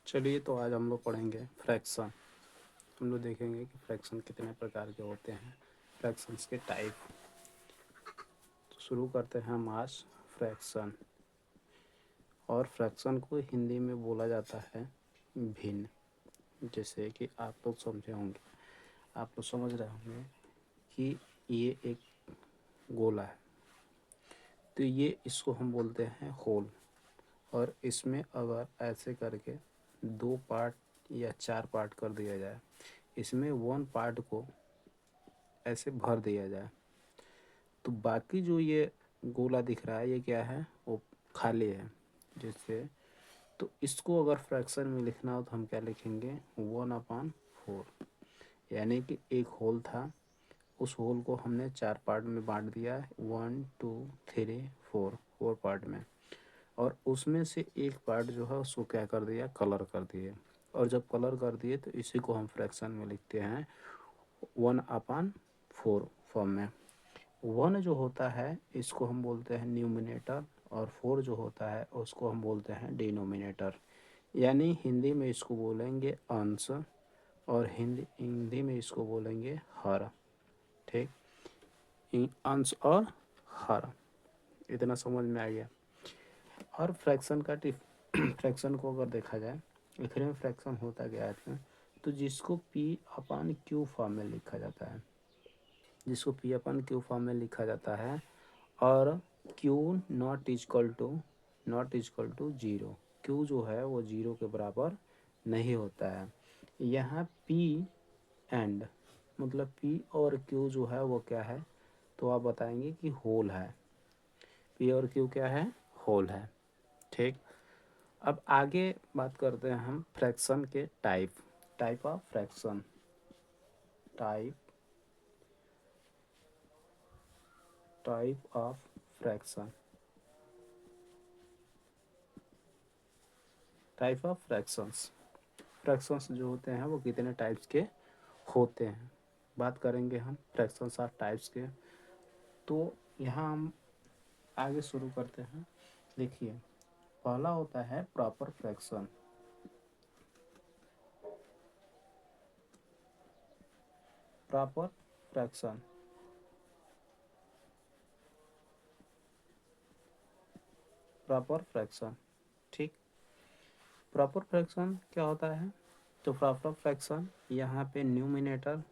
चलिए, तो आज हम लोग पढ़ेंगे फ्रैक्शन। हम लोग देखेंगे कि फ्रैक्शन कितने प्रकार के होते हैं, फ्रैक्शंस के टाइप। तो शुरू करते हैं हम आज फ्रैक्शन। और फ्रैक्शन को हिंदी में बोला जाता है भिन्न। जैसे कि आप लोग समझे होंगे, आप लोग समझ रहे होंगे कि ये एक गोला है, तो ये इसको हम बोलते हैं होल। और इसमें अगर ऐसे करके दो पार्ट या चार पार्ट कर दिया जाए, इसमें वन पार्ट को ऐसे भर दिया जाए, तो बाकी जो ये गोला दिख रहा है ये क्या है, वो खाली है। जैसे तो इसको अगर फ्रैक्शन में लिखना हो तो हम क्या लिखेंगे, 1/4। यानी कि एक होल था, उस होल को हमने चार पार्ट में बांट दिया है, 1 2 3 4, 4 पार्ट में। और उसमें से एक पार्ट जो है उसको क्या कर दिया, कलर कर दिए। और जब कलर कर दिए तो इसी को हम फ्रैक्शन में लिखते हैं 1/4 फॉर्म में। 1 जो होता है इसको हम बोलते हैं न्यूमिनेटर, और 4 जो होता है उसको हम बोलते हैं डिनोमिनेटर। यानी हिंदी में इसको बोलेंगे अंश, और हिंदी में इसको बोलेंगे हर। ठीक, अंश और हर, इतना समझ में आ गया। और फ्रैक्शन का फ्रैक्शन को अगर देखा जाए, आखिर में फ्रैक्शन होता क्या है इसमें, तो जिसको P/Q फॉर्म में लिखा जाता है, जिसको P/Q फॉर्म में लिखा जाता है, और Q not equal to zero. Q जो है वो जीरो के बराबर नहीं होता है। यहाँ P एंड मतलब P और Q जो है वो क्या है, तो आप बताएंगे कि होल है। P और Q क्या है, होल है। ठीक, अब आगे बात करते हैं हम फ्रैक्शन के type. Type of fraction, type type of fraction, type of fractions. Fractions जो होते हैं वो कितने टाइप्स के होते हैं, बात करेंगे हम फ्रैक्शंस ऑफ टाइप्स के। तो यहाँ हम आगे शुरू करते हैं। देखिए, पहला होता है proper fraction. Proper fraction, proper fraction. ठीक, प्रॉपर फ्रैक्शन क्या होता है, तो प्रॉपर फ्रैक्शन यहाँ पे न्यूमिनेटर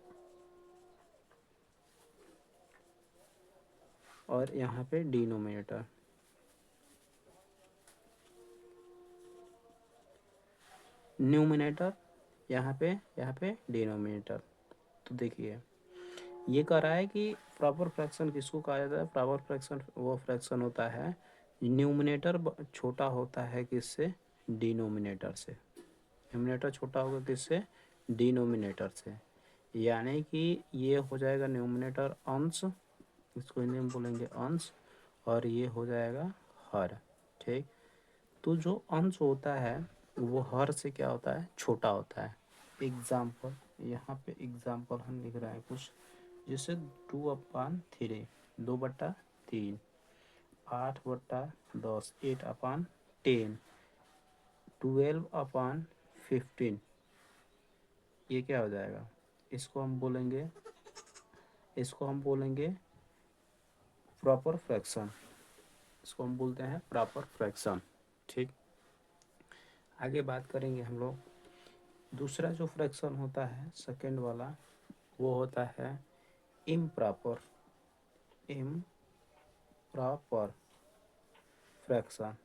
और यहाँ पे डिनोमिनेटर। न्यूमिनेटर यहाँ पे डिनोमिनेटर। तो देखिए, ये कह रहा है कि प्रॉपर फ्रैक्शन किसको कहा जाता है। प्रॉपर फ्रैक्शन वो फ्रैक्शन होता है न्यूमिनेटर छोटा होता है किससे, डिनोमिनेटर से। न्यूमिनेटर छोटा होगा किससे, डिनोमिनेटर से। यानी कि ये हो जाएगा न्यूमिनेटर अंश, इसको हिंदी में बोलेंगे अंश, और ये हो जाएगा हर। ठीक, तो जो अंश होता है वो हर से क्या होता है, छोटा होता है। एग्जाम्पल, यहाँ पे एग्जाम्पल हम लिख रहे हैं कुछ, जैसे 2/3, 2/3, 8/10, 8/10, 12/15। ये क्या हो जाएगा, इसको हम बोलेंगे प्रॉपर फ्रैक्शन। इसको हम बोलते हैं प्रॉपर फ्रैक्शन। ठीक, आगे बात करेंगे हम लोग। दूसरा जो फ्रैक्शन होता है सेकंड वाला, वो होता है improper, improper fraction.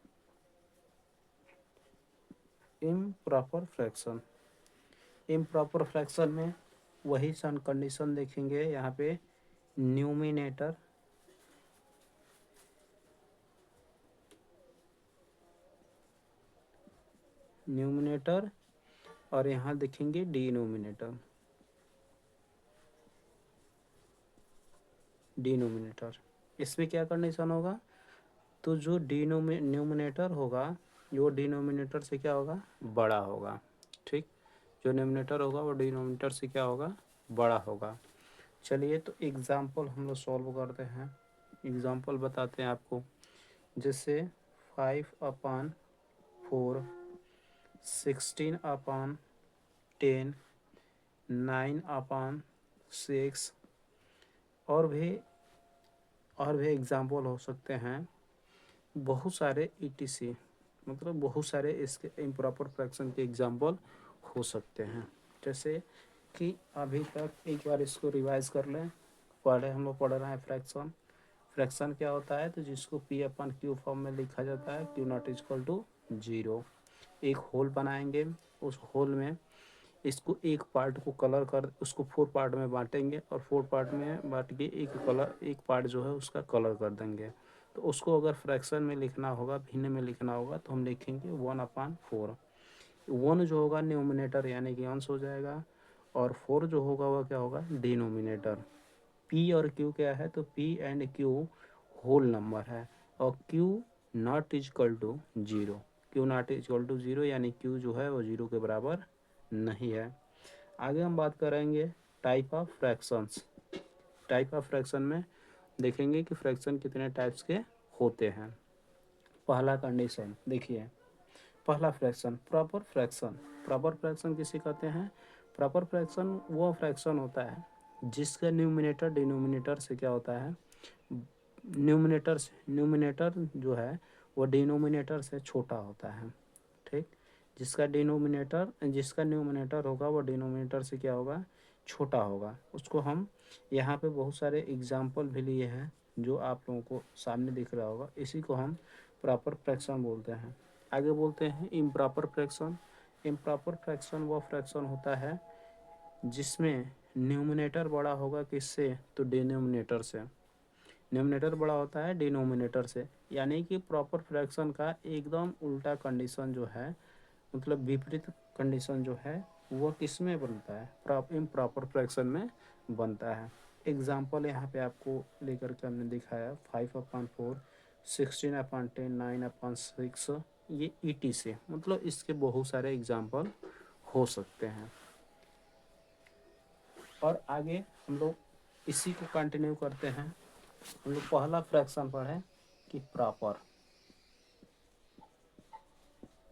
Improper fraction, improper fraction में वही सन कंडीशन देखेंगे। यहाँ पे न्यूमिनेटर न्यूमिनेटर और यहाँ देखेंगे डिनोमिनेटर, डिनोमिनेटर। इसमें क्या कंडीशन होगा, तो जो न्यूमिनेटर होगा वो डिनोमिनेटर से क्या होगा, बड़ा होगा। ठीक, जो न्यूमिनेटर होगा वो डिनोमिनेटर से क्या होगा, बड़ा होगा। चलिए, तो एग्जाम्पल हम लोग सॉल्व करते हैं। एग्जाम्पल बताते हैं आपको। जैसे 5/4 16/10, 9/6, और भी एग्जाम्पल हो सकते हैं बहुत सारे ETC, मतलब बहुत सारे इसके इम्प्रॉपर फ्रैक्शन के एग्जाम्पल हो सकते हैं। जैसे कि अभी तक एक बार इसको रिवाइज कर लें। पहले हम लोग पढ़ रहे हैं फ्रैक्शन। फ्रैक्शन क्या होता है, तो जिसको P/Q फॉर्म में लिखा जाता है, Q नॉट इक्वल टू 0। एक होल बनाएंगे, उस होल में इसको एक पार्ट को कलर कर, उसको 4 पार्ट में बांटेंगे और 4 पार्ट में बांट के एक पार्ट जो है उसका कलर कर देंगे। तो उसको अगर फ्रैक्शन में लिखना होगा, भिन्न में लिखना होगा, तो हम लिखेंगे 1/4। 1 जो होगा न्यूमिनेटर यानी कि अंश हो जाएगा, और 4 जो होगा वह क्या होगा, डिनोमिनेटर। P और Q क्या है, तो P and Q whole number है, और Q not equal to 0। Q not equal to 0 यानी Q जो है वो 0 के बराबर नहीं है। आगे हम बात करेंगे type of fractions. Type of fraction में देखेंगे कि फ्रैक्शन कितने टाइप्स के होते हैं। पहला कंडीशन देखिए, पहला fraction proper fraction. Proper fraction किसे कहते हैं, प्रॉपर फ्रैक्शन वो फ्रैक्शन होता है जिसका न्यूमिनेटर डिनोमिनेटर से क्या होता है, न्यूमिनेटर जो है वो डिनोमिनेटर से छोटा होता है। ठीक, जिसका न्यूमिनेटर होगा वो डिनोमिनेटर से क्या होगा, छोटा होगा। उसको हम यहाँ पे बहुत सारे एग्जाम्पल भी लिए हैं जो आप लोगों को सामने दिख रहा होगा, इसी को हम प्रॉपर फ्रैक्शन बोलते हैं। आगे बोलते हैं इम्प्रॉपर फ्रैक्शन। इम्प्रॉपर फ्रैक्शन वो फ्रैक्शन होता है जिसमें न्यूमिनेटर बड़ा होगा किससे, तो डिनोमिनेटर से। न्यूमिनेटर बड़ा होता है डिनोमिनेटर से, यानी कि प्रॉपर फ्रैक्शन का एकदम उल्टा कंडीशन जो है, मतलब विपरीत कंडीशन जो है वो किस में बनता है, इम्प्रॉपर फ्रैक्शन में बनता है। एग्जाम्पल यहाँ पे आपको लेकर के हमने दिखाया 5/4, 16/10, 9/6, ये ETC, मतलब इसके बहुत सारे एग्जाम्पल हो सकते हैं। और आगे हम लोग इसी को कंटिन्यू करते हैं। हम लोग पहला फ्रैक्शन पढ़े कि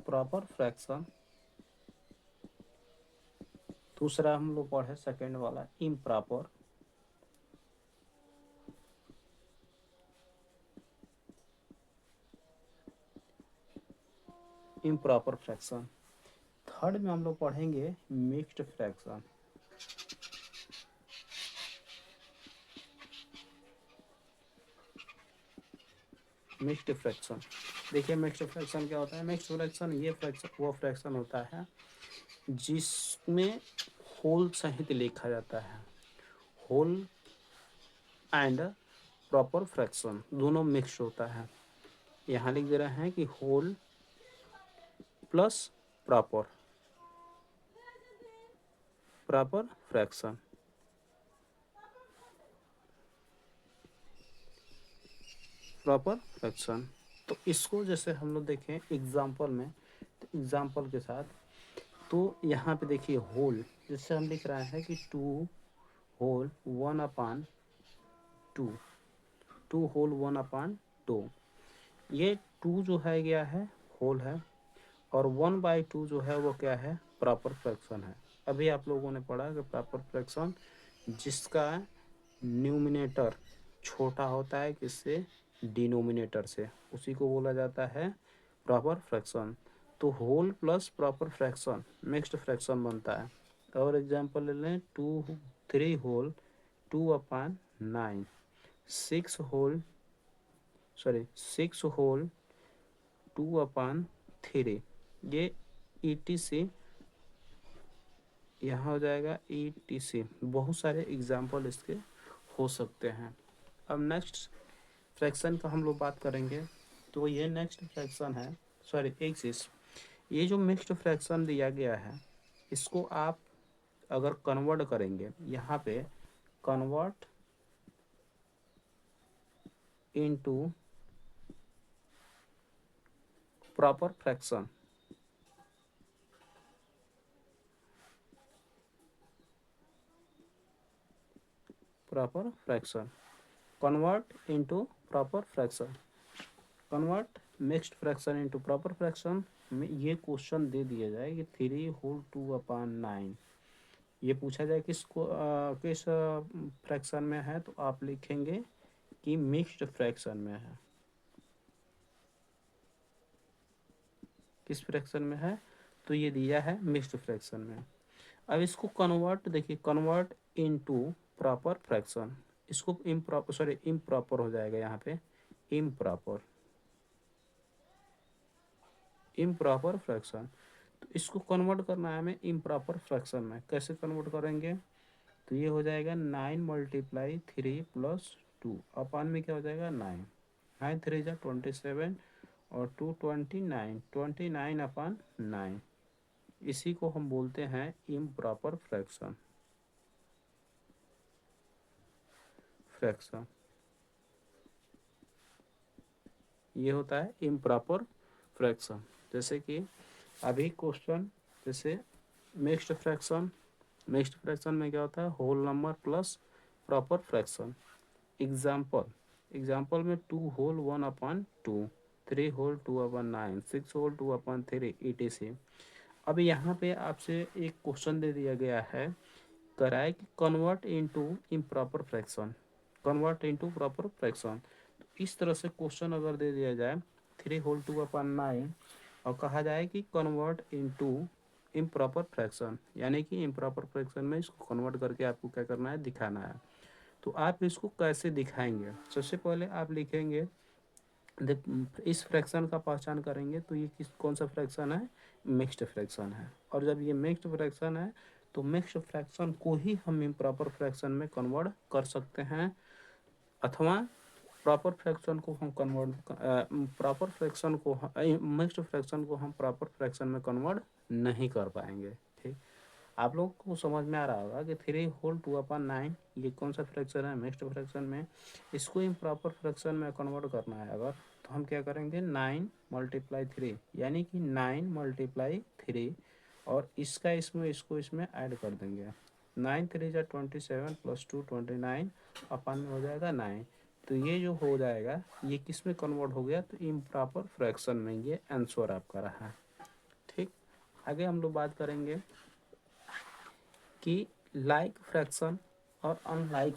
प्रॉपर फ्रैक्शन। दूसरा हम लोग पढ़े सेकेंड वाला इम्प्रॉपर। Improper fraction. थर्ड में हम लोग पढ़ेंगे मिक्स्ड फ्रैक्शन। मिक्स्ड फ्रैक्शन, देखिए मिक्स्ड फ्रैक्शन क्या होता है। मिक्स्ड फ्रैक्शन ये फ्रैक्शन वो फ्रैक्शन होता है जिसमें होल सहित लिखा जाता है। होल एंड प्रॉपर फ्रैक्शन दोनों मिक्स होता है। यहाँ लिख दे रहे हैं कि whole plus proper fraction. Proper fraction, तो इसको जैसे हम लोग देखें एग्जाम्पल में, तो एग्जाम्पल के साथ, तो यहाँ पे देखिए होल, जैसे हम लिख रहे हैं कि 2 होल 1/2, 2 होल 1/2। ये 2 जो है गया है होल है, और 1/2 जो है वो क्या है, प्रॉपर फ्रैक्शन है। अभी आप लोगों ने पढ़ा कि प्रॉपर फ्रैक्शन जिसका न्यूमिनेटर छोटा होता है किससे, डिनोमिनेटर से, उसी को बोला जाता है प्रॉपर फ्रैक्शन। तो whole plus proper fraction mixed fraction बनता है। और एग्जांपल ले लें 3 होल 2/9, 6 होल 2/3, ये ETC यहाँ हो जाएगा ETC। बहुत सारे एग्जाम्पल इसके हो सकते हैं। अब नेक्स्ट फ्रैक्शन का हम लोग बात करेंगे, तो ये नेक्स्ट फ्रैक्शन है, एक चीज़, ये जो मिक्स्ड फ्रैक्शन दिया गया है इसको आप अगर कन्वर्ट करेंगे, यहाँ पे convert into proper fraction, proper fraction, convert mixed fraction into proper fraction, में ये क्वेश्चन दे दिया जाए कि 3 होल 2/9 ये पूछा जाए किस फ्रैक्शन में है, तो आप लिखेंगे कि मिक्स्ड फ्रैक्शन में है। किस फ्रैक्शन में है, तो ये दिया है मिक्स्ड फ्रैक्शन में। अब इसको कन्वर्ट, देखिए कन्वर्ट इनटू प्रॉपर फ्रैक्शन। इसको इम्प्रॉपर हो जाएगा यहाँ पे, इम्प्रॉपर इम्प्रॉपर फ्रैक्शन। तो इसको कन्वर्ट करना है हमें इम्प्रॉपर फ्रैक्शन में। कैसे कन्वर्ट करेंगे, तो ये हो जाएगा 9 × 3 + 2 अपान में क्या हो जाएगा 9, 9×3 = 27 और 2 29, 29/9। इसी को हम बोलते हैं इम्प्रॉपर फ्रैक्शन। फ्रैक्शन ये होता है इम्प्रॉपर फ्रैक्शन। जैसे कि अभी क्वेश्चन, जैसे मिक्स्ड फ्रैक्शन, मिक्स्ड फ्रैक्शन में क्या होता है, whole number plus proper fraction. Example में 2 होल 1/2, 3 होल 2/9, 6 होल 2/3 etc। अब यहाँ पे आपसे एक क्वेश्चन दे दिया गया है, कराए कि convert into improper fraction, convert into proper fraction. तो इस तरह से क्वेश्चन अगर दे दिया जाए 3 होल 2/9 और कहा जाए कि कन्वर्ट इनटू इम्प्रॉपर फ्रैक्शन, यानी कि इम्प्रॉपर फ्रैक्शन में इसको कन्वर्ट करके आपको क्या करना है, दिखाना है। तो आप इसको कैसे दिखाएंगे, सबसे पहले आप लिखेंगे, इस फ्रैक्शन का पहचान करेंगे तो ये कौन सा फ्रैक्शन है, मिक्स्ड फ्रैक्शन है। और जब ये मिक्स्ड फ्रैक्शन है तो मिक्स्ड फ्रैक्शन को ही हम इम्प्रॉपर फ्रैक्शन में कन्वर्ट कर सकते हैं, अथवा प्रॉपर फ्रैक्शन को हम प्रॉपर फ्रैक्शन को मिक्स्ड फ्रैक्शन को हम प्रॉपर फ्रैक्शन में कन्वर्ट नहीं कर पाएंगे। ठीक, आप लोग को समझ में आ रहा होगा कि 3 होल 2/9 ये कौन सा फ्रैक्शन है, मिक्स्ड फ्रैक्शन में। इसको इम्प्रॉपर फ्रैक्शन में कन्वर्ट करना है अगर, तो हम क्या करेंगे, 9 × 3 यानी कि 9 × 3 और इसका इसमें ऐड कर देंगे। 9×3 = 27 + 2 29 अपन में हो जाएगा 9। तो ये जो हो जाएगा ये किस में कन्वर्ट हो गया, तो इम्प्रॉपर फ्रैक्शन में ये आंसर आपका रहा। ठीक, आगे हम लोग बात करेंगे कि लाइक फ्रैक्शन और अनलाइक।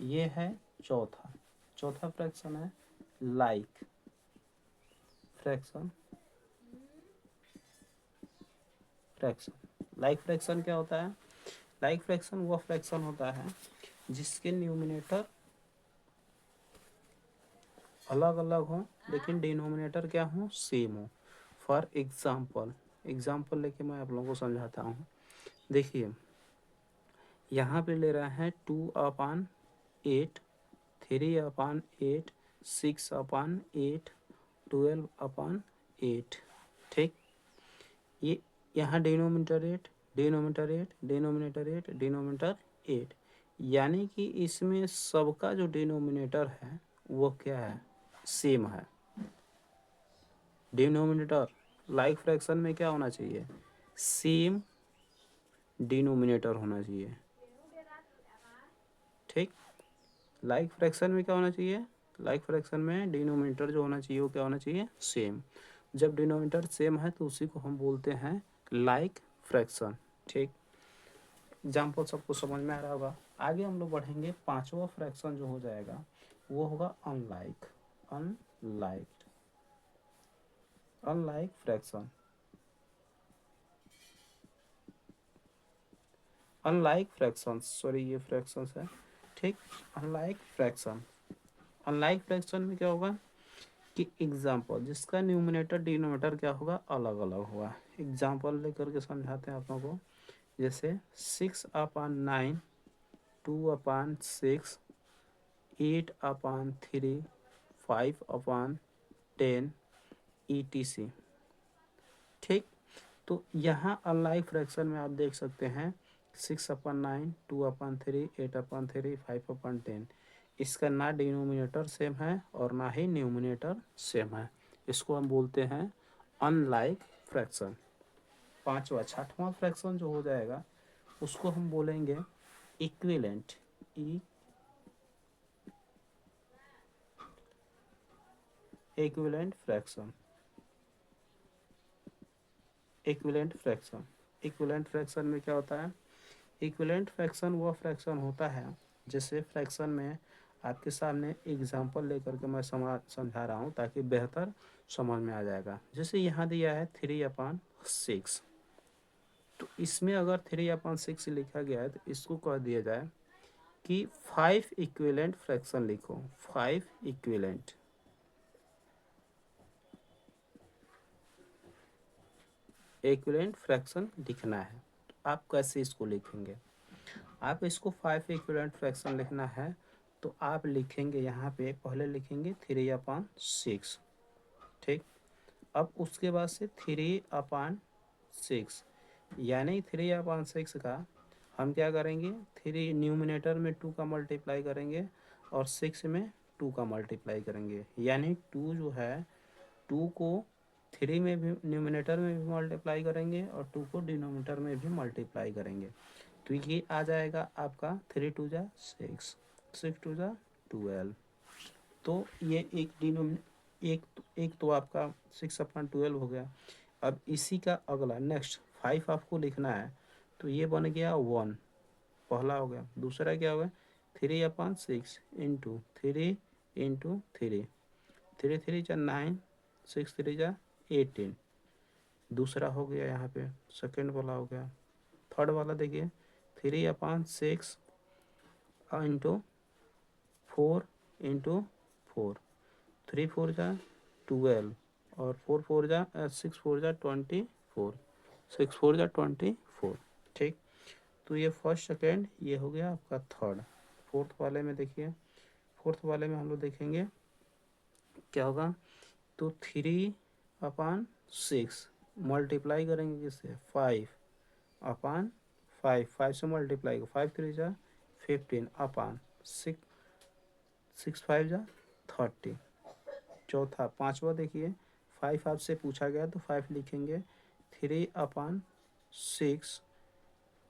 ये है चौथा चौथा फ्रैक्शन है लाइक फ्रैक्शन। लाइक फ्रैक्शन क्या होता है, लाइक फ्रैक्शन वह फ्रैक्शन होता है जिसके न्यूमिनेटर अलग अलग हो लेकिन डिनोमिनेटर क्या हो, सेम हो। फॉर एग्जाम्पल लेके मैं आप लोगों को समझाता हूँ। देखिए यहाँ पे ले रहा है 2/8, 3/8, 6/8, 12/8। ठीक, ये यहाँ डिनोमिनेटर 8, यानी कि इसमें सबका जो डिनोमिनेटर है वो क्या है, सेम है। डिनोमिनेटर लाइक फ्रैक्शन में क्या होना चाहिए, सेम डिनोमिनेटर होना चाहिए। ठीक, लाइक फ्रैक्शन में क्या होना चाहिए, लाइक फ्रैक्शन में डिनोमिनेटर जो होना चाहिए वो क्या होना चाहिए, सेम। जब डिनोमिनेटर सेम है तो उसी को हम बोलते हैं लाइक फ्रैक्शन। ठीक, एग्जाम्पल सबको समझ में आ रहा होगा। आगे हम लोग बढ़ेंगे, पांचवा फ्रैक्शन जो हो जाएगा वो होगा unlike. Unlike unlike fraction, unlike fraction, sorry ये फ्रैक्शंस है। ठीक, अनलाइक फ्रैक्शन, अनलाइक फ्रैक्शन में क्या होगा कि एग्जाम्पल जिसका न्यूमिनेटर डिनोमिनेटर क्या होगा, अलग अलग होगा। एग्जाम्पल लेकर के समझाते हैं आप लोगों को। जैसे 6/9, 2/6, 8/3, 5/10 etc। ठीक, तो यहाँ अनलाइक फ्रैक्शन में आप देख सकते हैं 6/9, 2/3, 8/3, 5/10। इसका ना डिनोमिनेटर सेम है और ना ही न्यूमिनेटर सेम है। इसको हम बोलते हैं अनलाइक फ्रैक्शन। छठवां फ्रैक्शन जो हो जाएगा उसको हम बोलेंगे equivalent. Equivalent fraction. Equivalent fraction. Equivalent fraction में क्या होता है? इक्विवेलेंट फ्रैक्शन वह फ्रैक्शन होता है जैसे फ्रैक्शन में आपके सामने एग्जांपल लेकर के मैं समझा रहा हूँ ताकि बेहतर समझ में आ जाएगा। जैसे यहाँ दिया है 3/6, तो इसमें अगर 3/6 लिखा गया है तो इसको कह दिया जाए कि 5 इक्विवेलेंट फ्रैक्शन लिखो। 5 इक्विवेलेंट फ्रैक्शन लिखना है। तो आप कैसे इसको लिखेंगे? आप इसको 5 इक्विवेलेंट फ्रैक्शन लिखना है तो आप लिखेंगे यहाँ पे, पहले लिखेंगे 3/6, ठीक। अब उसके बाद से 3/6 यानी 3/6 का हम क्या करेंगे, 3 न्यूमिनेटर में 2 का मल्टीप्लाई करेंगे और 6 में 2 का मल्टीप्लाई करेंगे, यानी 2 जो है 2 को 3 में भी न्यूमिनेटर में भी मल्टीप्लाई करेंगे और 2 को डिनोमिनेटर में भी मल्टीप्लाई करेंगे। तो ये आ जाएगा आपका 3 2 जा 6, 6 2 जा 12। तो ये एक तो आपका 6/12 हो गया। अब इसी का अगला नेक्स्ट 5 आपको लिखना है, तो ये बन गया 1, पहला हो गया। दूसरा क्या होगा, 3/6 इंटू 3 इंटू 3, 3 3 जा 9, 6 3 जा 18, दूसरा हो गया। यहाँ पे सेकेंड वाला हो गया। थर्ड वाला देखिए 3/6 इंटू 4 इंटू 4, 3 4 जा 12 और 4 4 जा 6 4 जा 24, 6 4 जा 24, ठीक। तो ये फर्स्ट सेकेंड ये हो गया आपका थर्ड। फोर्थ वाले में देखिए, फोर्थ वाले में हम लोग देखेंगे क्या होगा, तो 3/6 मल्टीप्लाई करेंगे किससे, 5/5, 5 से मल्टीप्लाई, 5 3 जा 15/6, 6 5 जा 30। चौथा पांचवा देखिए, 5 आपसे पूछा गया तो 5 लिखेंगे, 3/6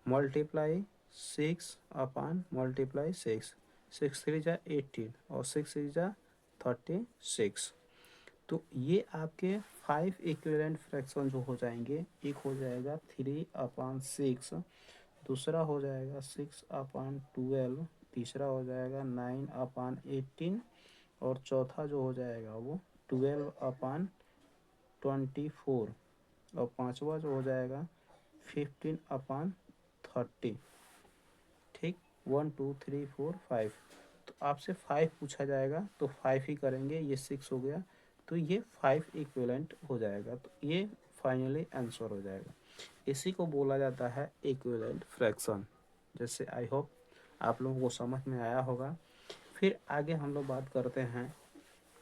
मल्टीप्लाई 6/6, 6 3 जा 18 और 6 6 जा 36। तो ये आपके 5 इक्विवेलेंट फ्रैक्शन जो हो जाएंगे, एक हो जाएगा 3/6, दूसरा हो जाएगा 6/12, तीसरा हो जाएगा 9/18 और चौथा जो हो जाएगा वो 12/24 और पांचवा जो हो जाएगा 15/30, ठीक। 1 2 3 4 5। तो आपसे 5 पूछा जाएगा तो 5 ही करेंगे, ये 6 हो गया तो ये 5 इक्विवेलेंट हो जाएगा। तो ये फाइनली आंसर हो जाएगा। इसी को बोला जाता है इक्विवेलेंट फ्रैक्शन। जैसे आई होप आप लोगों को समझ में आया होगा। फिर आगे हम लोग बात करते हैं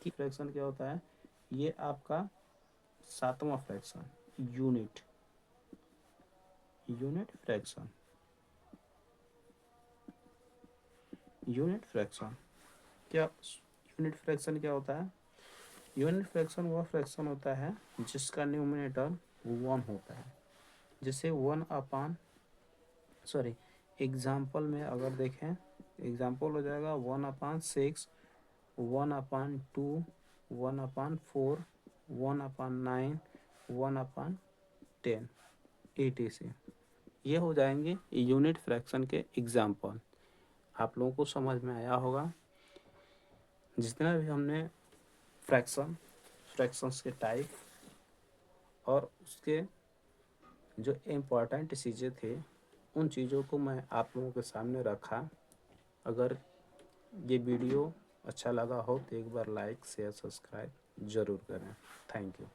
कि फ्रैक्शन क्या होता है। ये आपका 7वां fraction, unit fraction. Unit fraction क्या, यूनिट फ्रैक्शन क्या होता है? यूनिट फ्रैक्शन वह फ्रैक्शन होता है जिसका न्यूमिनेटर 1 होता है। जैसे एग्जाम्पल में अगर देखें, एग्जाम्पल हो जाएगा 1/6, 1/2, 1/4, 1/9, 1/10, etc। ये हो जाएंगे यूनिट फ्रैक्शन के एग्जाम्पल। आप लोगों को समझ में आया होगा। जितना भी हमने फ्रैक्शंस के टाइप और उसके जो इम्पोर्टेंट चीज़ें थे, उन चीज़ों को मैं आप लोगों के सामने रखा। अगर ये वीडियो अच्छा लगा हो तो एक बार लाइक शेयर सब्सक्राइब ज़रूर करें। Thank you.